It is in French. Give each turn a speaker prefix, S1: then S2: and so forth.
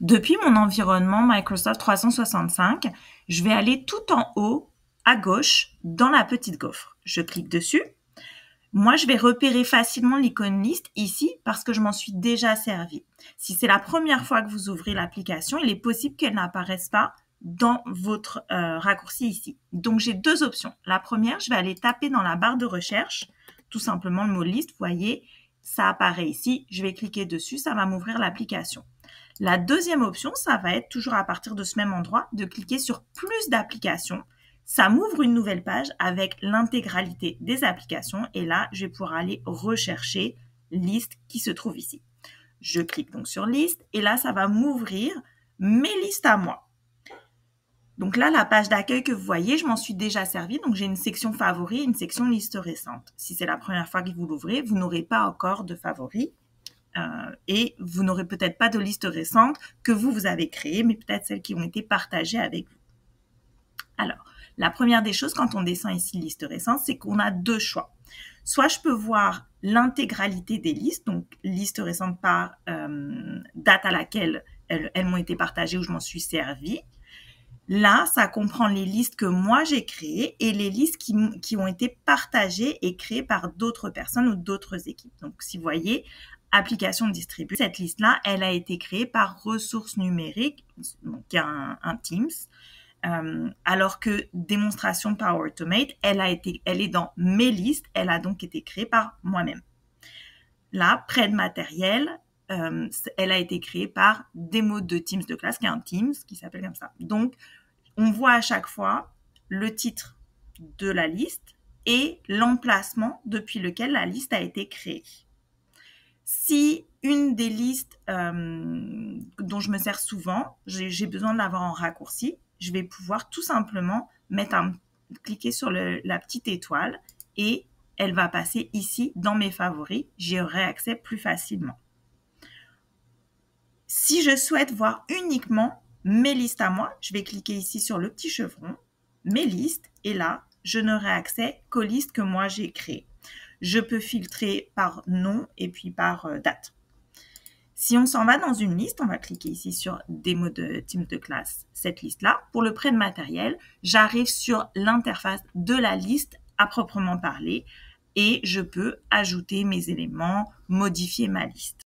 S1: Depuis mon environnement Microsoft 365, je vais aller tout en haut à gauche dans la petite gaufre. Je clique dessus. Moi, je vais repérer facilement l'icône liste ici parce que je m'en suis déjà servi. Si c'est la première fois que vous ouvrez l'application, il est possible qu'elle n'apparaisse pas dans votre raccourci ici. Donc, j'ai deux options. La première, je vais aller taper dans la barre de recherche, tout simplement le mot liste. Vous voyez, ça apparaît ici. Je vais cliquer dessus, ça va m'ouvrir l'application. La deuxième option, ça va être toujours à partir de ce même endroit, de cliquer sur plus d'applications. Ça m'ouvre une nouvelle page avec l'intégralité des applications et là, je vais pouvoir aller rechercher liste qui se trouve ici. Je clique donc sur liste et là, ça va m'ouvrir mes listes à moi. Donc là, la page d'accueil que vous voyez, je m'en suis déjà servi. Donc, j'ai une section favoris et une section liste récente. Si c'est la première fois que vous l'ouvrez, vous n'aurez pas encore de favoris. Et vous n'aurez peut-être pas de liste récente que vous avez créée, mais peut-être celles qui ont été partagées avec vous. Alors, la première des choses, quand on descend ici liste récente, c'est qu'on a deux choix. Soit je peux voir l'intégralité des listes, donc liste récente par date à laquelle elles m'ont été partagées ou je m'en suis servi. Là, ça comprend les listes que moi j'ai créées et les listes qui ont été partagées et créées par d'autres personnes ou d'autres équipes. Donc, si vous voyez, application distribuée, cette liste-là, elle a été créée par ressources numériques, donc un Teams, alors que démonstration Power Automate, elle est dans mes listes, elle a donc été créée par moi-même. Là, près de matériel, elle a été créée par démo de Teams de classe, qui est un Teams qui s'appelle comme ça. Donc, on voit à chaque fois le titre de la liste et l'emplacement depuis lequel la liste a été créée. Si une des listes dont je me sers souvent, j'ai besoin de l'avoir en raccourci, je vais pouvoir tout simplement cliquer sur la petite étoile et elle va passer ici dans mes favoris. J'y aurai accès plus facilement. Si je souhaite voir uniquement mes listes à moi, je vais cliquer ici sur le petit chevron, mes listes, et là, je n'aurai accès qu'aux listes que moi j'ai créées. Je peux filtrer par nom et puis par date. Si on s'en va dans une liste, on va cliquer ici sur démo de Teams de classe, cette liste-là. Pour le prêt de matériel, j'arrive sur l'interface de la liste à proprement parler et je peux ajouter mes éléments, modifier ma liste.